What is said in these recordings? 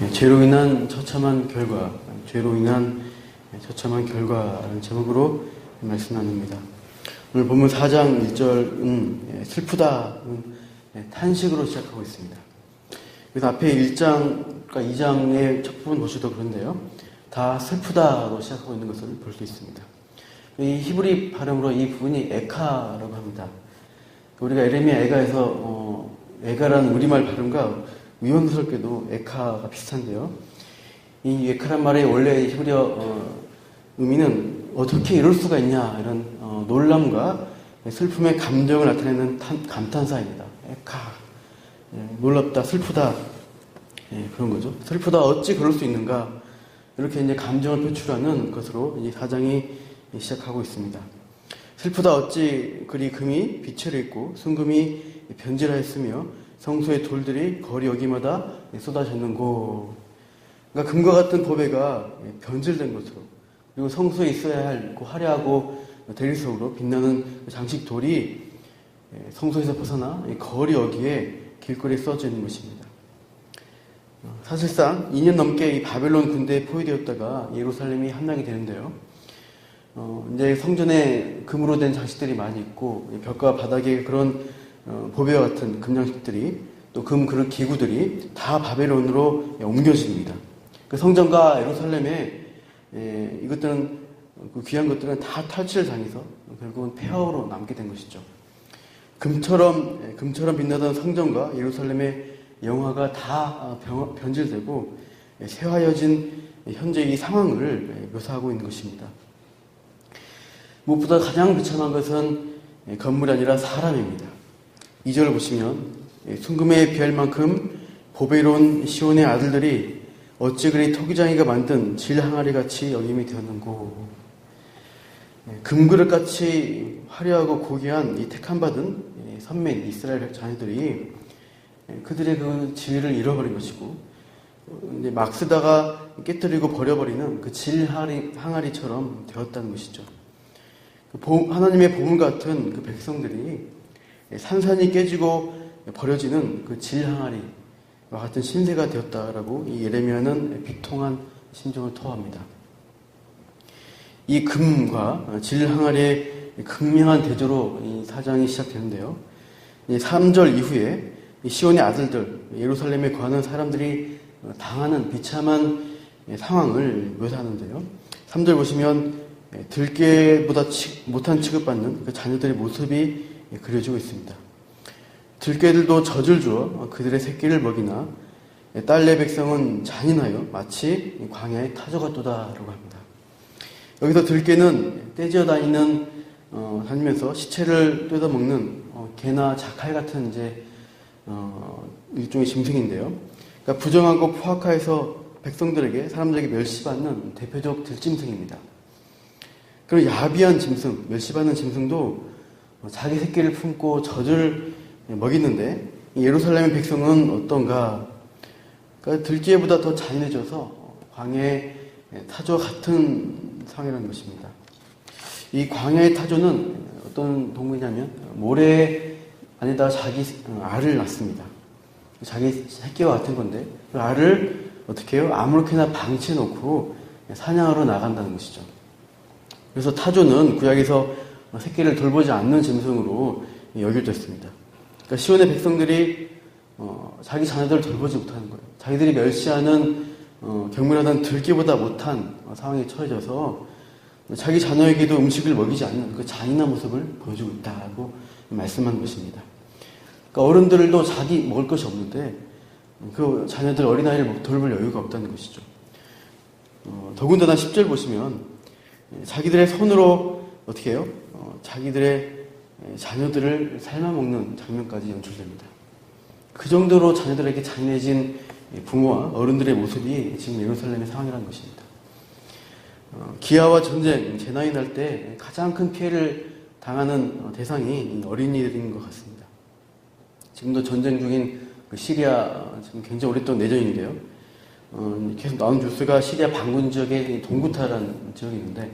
죄로 인한 처참한 결과, 죄로 인한 처참한 결과라는 제목으로 말씀 나눕니다. 오늘 본문 4장 1절은 슬프다는 탄식으로 시작하고 있습니다. 그래서 앞에 1장과 2장의 첫 부분 보셔도 그런데요. 다 슬프다로 시작하고 있는 것을 볼 수 있습니다. 이 히브리 발음으로 이 부분이 에카라고 합니다. 우리가 에레미야 에가에서 에가라는 우리말 발음과 위험스럽게도 에카가 비슷한데요. 이 에카란 말의 원래 히브리어 의미는 어떻게 이럴 수가 있냐 이런 놀람과 슬픔의 감정을 나타내는 감탄사입니다. 에카, 놀랍다, 슬프다, 그런 거죠. 슬프다, 어찌 그럴 수 있는가 이렇게 이제 감정을 표출하는 것으로 이 4장이 시작하고 있습니다. 슬프다, 어찌 그리 금이 빛을 입고 순금이 변질하였으며 성소의 돌들이 거리 여기마다 쏟아졌는고. 그러니까 금과 같은 보배가 변질된 것으로, 그리고 성소에 있어야 할 화려하고 대리석으로 빛나는 장식 돌이 성소에서 벗어나 거리 여기에 길거리에 써져 있는 것입니다. 사실상 2년 넘게 이 바벨론 군대에 포위되었다가 예루살렘이 함락이 되는데요. 이제 성전에 금으로 된 장식들이 많이 있고 벽과 바닥에 그런 보배와 같은 금장식들이 또 금 그릇 기구들이 다 바벨론으로 옮겨집니다. 그 성전과 예루살렘에 이것들은 그 귀한 것들은 다 탈취를 당해서 결국은 폐허로 남게 된 것이죠. 금처럼 빛나던 성전과 예루살렘의 영화가 다 변질되고 새하여진 현재 이 상황을 묘사하고 있는 것입니다. 무엇보다 가장 비참한 것은 건물이 아니라 사람입니다. 2절을 보시면 순금에 비할 만큼 보배로운 시온의 아들들이 어찌 그리 토기장이가 만든 질항아리 같이 여김이 되었는고. 금그릇같이 화려하고 고귀한 이 택함받은 선민 이스라엘 자녀들이 그들의 그 지위를 잃어버린 것이고 이제 막 쓰다가 깨뜨리고 버려버리는 그 질항아리처럼 되었다는 것이죠. 하나님의 보물 같은 그 백성들이 산산이 깨지고 버려지는 그 질항아리와 같은 신세가 되었다라고 이 예레미야는 비통한 심정을 토합니다. 이 금과 질항아리의 극명한 대조로 이 4장이 시작되는데요. 3절 이후에 시온의 아들들, 예루살렘에 거하는 사람들이 당하는 비참한 상황을 묘사하는데요. 3절 보시면 들깨보다 못한 취급받는 그 자녀들의 모습이 그려지고 있습니다. 들깨들도 젖을 주어 그들의 새끼를 먹이나 딸내 백성은 잔인하여 마치 광야의 타조같도다라고 합니다. 여기서 들깨는 떼지어 다니면서 시체를 뜯어먹는 개나 자칼 같은 이제 일종의 짐승인데요. 그러니까 부정하고 포악하여서 사람들에게 멸시받는 대표적 들짐승입니다. 그리고 야비한 짐승, 멸시받는 짐승도 자기 새끼를 품고 젖을 먹이는데 예루살렘의 백성은 어떤가? 그러니까 들깨보다 더 잔인해져서 광야의 타조 같은 상황이라는 것입니다. 이 광야의 타조는 어떤 동물이냐면 모래 안에다 자기 알을 낳습니다. 자기 새끼와 같은 건데 그 알을 어떻게 해요? 아무렇게나 방치해 놓고 사냥하러 나간다는 것이죠. 그래서 타조는 구약에서 새끼를 돌보지 않는 짐승으로 여겨졌습니다. 그러니까 시온의 백성들이 자기 자녀들을 돌보지 못하는 거예요. 자기들이 멸시하는 경멸하던 들깨보다 못한 상황에 처해져서 자기 자녀에게도 음식을 먹이지 않는 그 잔인한 모습을 보여주고 있다고 말씀한 것입니다. 그러니까 어른들도 자기 먹을 것이 없는데 그 자녀들 어린아이를 돌볼 여유가 없다는 것이죠. 더군다나 10절 보시면 자기들의 손으로 어떻게 해요? 자기들의 자녀들을 삶아먹는 장면까지 연출됩니다. 그 정도로 자녀들에게 잔인해진 부모와 어른들의 모습이 지금 예루살렘의 상황이라는 것입니다. 기아와 전쟁, 재난이 날 때 가장 큰 피해를 당하는 대상이 어린이들인 것 같습니다. 지금도 전쟁 중인 시리아, 지금 굉장히 오랫동안 내전인데요. 계속 나온 뉴스가 시리아 반군 지역의 동구타라는 지역이 있는데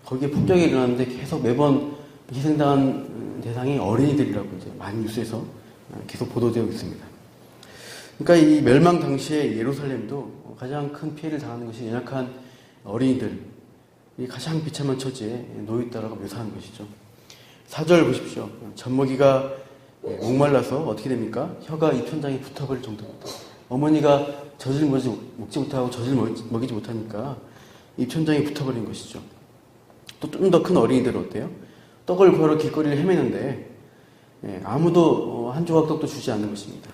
거기에 폭격이 일어났는데 계속 매번 희생당한 대상이 어린이들이라고 이제 많은 뉴스에서 계속 보도되고 있습니다. 그러니까 이 멸망 당시에 예루살렘도 가장 큰 피해를 당하는 것이 연약한 어린이들, 이 가장 비참한 처지에 놓여 있다라고 묘사하는 것이죠. 4절 보십시오. 젖먹이가 목말라서 어떻게 됩니까? 혀가 입천장에 붙어버릴 정도입니다. 어머니가 젖을 먹지 못하고 젖을 먹이지 못하니까 입천장에 붙어버린 것이죠. 또 좀 더 큰 어린이들은 어때요? 떡을 걸어 길거리를 헤매는데 아무도 한 조각 떡도 주지 않는 것입니다.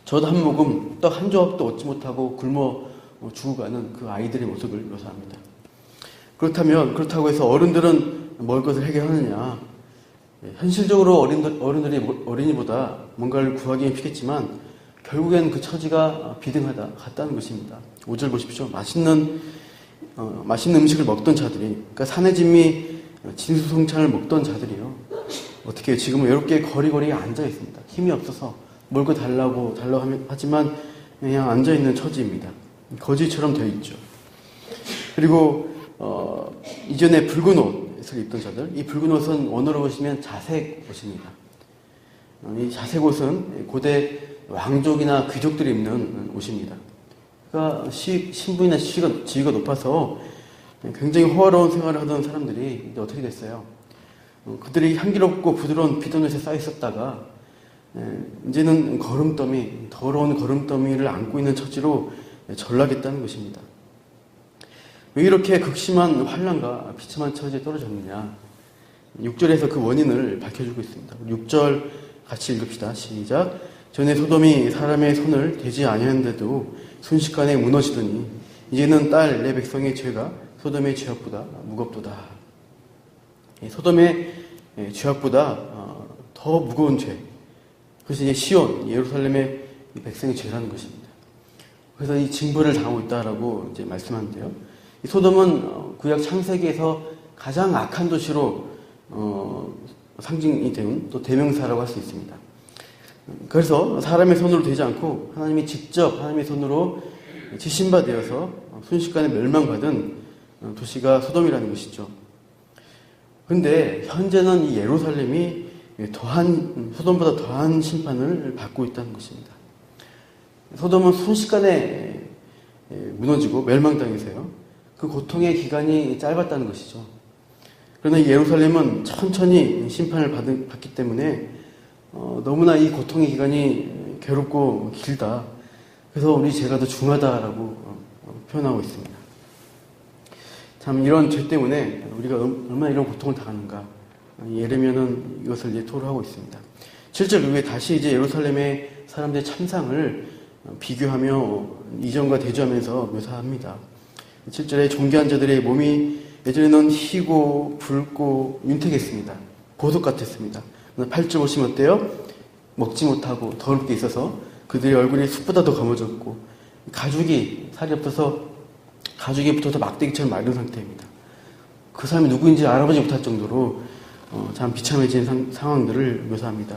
젖 한 모금, 떡 한 조각도 얻지 못하고 굶어 죽어가는 그 아이들의 모습을 묘사합니다. 그렇다고 해서 어른들은 먹을 것을 해결하느냐? 현실적으로 어른들이 어린이보다 뭔가를 구하기는 쉽겠지만 결국엔 그 처지가 같다는 것입니다. 5절 보십시오. 맛있는 음식을 먹던 자들이, 그러니까 산의 진미 진수성찬을 먹던 자들이요. 어떻게 지금은 외롭게 거리거리에 앉아 있습니다. 힘이 없어서 먹을 거 달라고 하지만 그냥 앉아 있는 처지입니다. 거지처럼 되어 있죠. 그리고 이전에 붉은 옷을 입던 자들, 이 붉은 옷은 원어로 보시면 자색 옷입니다. 이 자색 옷은 고대 왕족이나 귀족들이 입는 옷입니다. 그러니까 신분이나 지위가 높아서 굉장히 호화로운 생활을 하던 사람들이 이제 어떻게 됐어요? 그들이 향기롭고 부드러운 비던 옷에 쌓여 있었다가 이제는 더러운 거름더미를 안고 있는 처지로 전락했다는 것입니다. 왜 이렇게 극심한 환난과 비참한 처지에 떨어졌느냐? 6절에서 그 원인을 밝혀주고 있습니다. 6절 같이 읽읍시다. 시작. 전에 소돔이 사람의 손을 대지 아니하는데도 순식간에 무너지더니 이제는 딸 내 백성의 죄가 소돔의 죄악보다 무겁도다. 소돔의 죄악보다 더 무거운 죄. 그래서 이제 시온, 예루살렘의 백성의 죄라는 것입니다. 그래서 이 징벌을 당하고 있다라고 이제 말씀하는데요. 이 소돔은 구약 창세기에서 가장 악한 도시로 상징이 되는 또 대명사라고 할 수 있습니다. 그래서 사람의 손으로 되지 않고 하나님이 직접 하나님의 손으로 지신바되어서 순식간에 멸망받은 도시가 소돔이라는 것이죠. 그런데 현재는 이 예루살렘이 소돔보다 더한 심판을 받고 있다는 것입니다. 소돔은 순식간에 무너지고 멸망당해서요. 그 고통의 기간이 짧았다는 것이죠. 그러나 이 예루살렘은 천천히 심판을 받기 때문에 너무나 이 고통의 기간이 괴롭고 길다. 그래서 우리 죄가 더 중하다라고 표현하고 있습니다. 참 이런 죄 때문에 우리가 얼마나 이런 고통을 당하는가. 예레미야는 이것을 예토를 하고 있습니다. 7절 이후에 다시 이제 예루살렘의 사람들의 참상을 비교하며 이전과 대조하면서 묘사합니다. 7절에 존귀한 자들의 몸이 예전에는 희고 붉고 윤택했습니다. 보석 같았습니다. 8절 보시면 어때요? 먹지 못하고 더럽게 있어서 그들의 얼굴이 숯보다 더 검어졌고 살이 없어서 가죽이 붙어서 막대기처럼 마른 상태입니다. 그 사람이 누구인지 알아보지 못할 정도로 참 비참해진 상황들을 묘사합니다.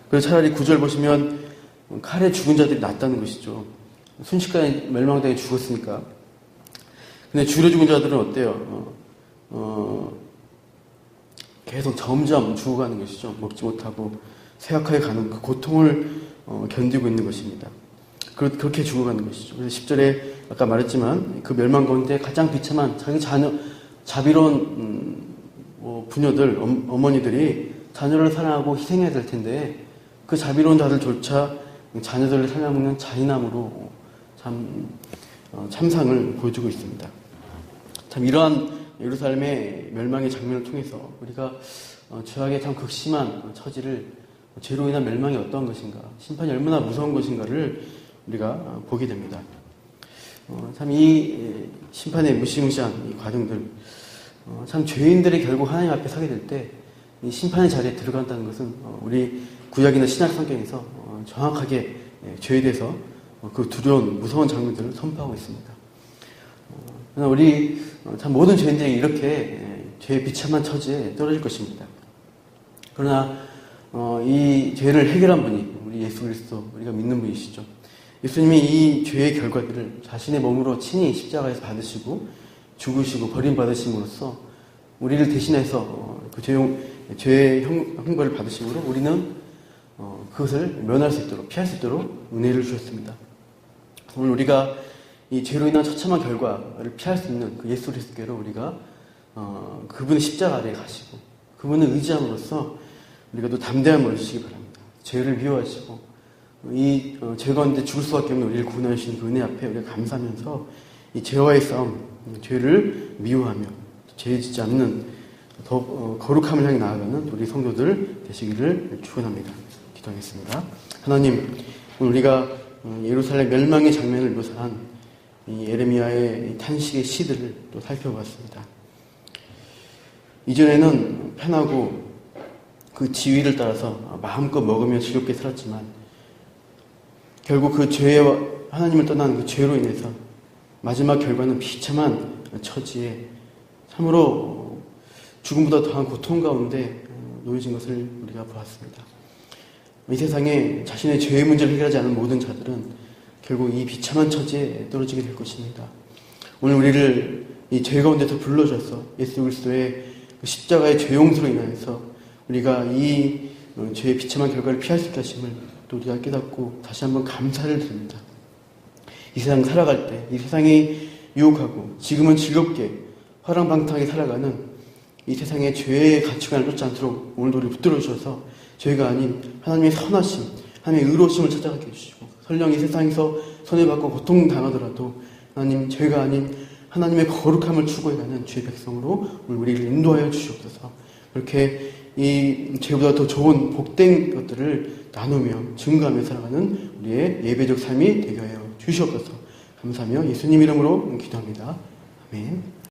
그래서 차라리 9절 보시면 칼에 죽은 자들이 낫다는 것이죠. 순식간에 멸망당해 죽었으니까. 근데 줄여 죽은 자들은 어때요? 계속 점점 죽어가는 것이죠. 먹지 못하고 쇠약하게 가는 그 고통을 견디고 있는 것입니다. 그렇게 죽어가는 것이죠. 그래서 10절에 아까 말했지만 그 멸망 가운데 가장 비참한 자기 자비로운 부녀들, 어머니들이 자녀를 사랑하고 희생해야 될 텐데 그 자비로운 자들조차 자녀들을 살려먹는 잔인함으로 참상을 보여주고 있습니다. 참 이러한 예루살렘의 멸망의 장면을 통해서 우리가 죄악의 참 극심한 처지를 죄로 인한 멸망이 어떠한 것인가, 심판이 얼마나 무서운 것인가를 우리가 보게 됩니다. 참 이 심판의 무시무시한 이 과정들, 참 죄인들이 결국 하나님 앞에 서게 될 때 이 심판의 자리에 들어간다는 것은 우리 구약이나 신약 성경에서 정확하게 죄에 대해서 그 두려운 무서운 장면들을 선포하고 있습니다. 그러나 우리 참 모든 죄인들이 이렇게 죄의 비참한 처지에 떨어질 것입니다. 그러나 이 죄를 해결한 분이 우리 예수 그리스도, 우리가 믿는 분이시죠. 예수님이 이 죄의 결과들을 자신의 몸으로 친히 십자가에서 받으시고 죽으시고 버림받으심으로써 우리를 대신해서 그 죄의 형벌을 받으심으로 우리는 그것을 면할 수 있도록, 피할 수 있도록 은혜를 주셨습니다. 오늘 우리가 이 죄로 인한 처참한 결과를 피할 수 있는 그 예수 그리스도께로 우리가 그분의 십자가 아래에 가시고 그분을 의지함으로써 우리가 또 담대함을 주시기 바랍니다. 죄를 미워하시고 이 죄 가운데 죽을 수밖에 없는 우리를 구원해 주신 그 은혜 앞에 우리가 감사하면서 이 죄와의 싸움, 죄를 미워하며 죄 짓지 않는 더 거룩함을 향해 나아가는 우리 성도들 되시기를 축원합니다. 기도하겠습니다. 하나님, 오늘 우리가 예루살렘 멸망의 장면을 묘사한 이 예레미야의 탄식의 시들을 또 살펴봤습니다. 이전에는 편하고 그 지위를 따라서 마음껏 먹으며 즐겁게 살았지만 결국 그 죄와 하나님을 떠난 그 죄로 인해서 마지막 결과는 비참한 처지에 참으로 죽음보다 더한 고통 가운데 놓여진 것을 우리가 보았습니다. 이 세상에 자신의 죄의 문제를 해결하지 않은 모든 자들은 결국 이 비참한 처지에 떨어지게 될 것입니다. 오늘 우리를 이 죄 가운데서 불러줘서 예수 그리스도의 그 십자가의 죄 용서로 인하여서 우리가 이 죄의 비참한 결과를 피할 수 있게 하심을 또 우리가 깨닫고 다시 한번 감사를 드립니다. 이 세상 살아갈 때 이 세상이 유혹하고 지금은 즐겁게 화랑방탕하게 살아가는 이 세상의 죄의 가치관을 쫓지 않도록 오늘도 우리 붙들어 주셔서 죄가 아닌 하나님의 선하심, 하나님의 의로우심을 찾아가게 해주시고 설령 이 세상에서 손해받고 고통당하더라도 하나님 죄가 아닌 하나님의 거룩함을 추구해가는 주의 백성으로 오늘 우리를 인도하여 주시옵소서. 그렇게 이 죄보다 더 좋은 복된 것들을 나누며 증거하며 살아가는 우리의 예배적 삶이 되게 하여 주시옵소서. 감사하며 예수님 이름으로 기도합니다. 아멘.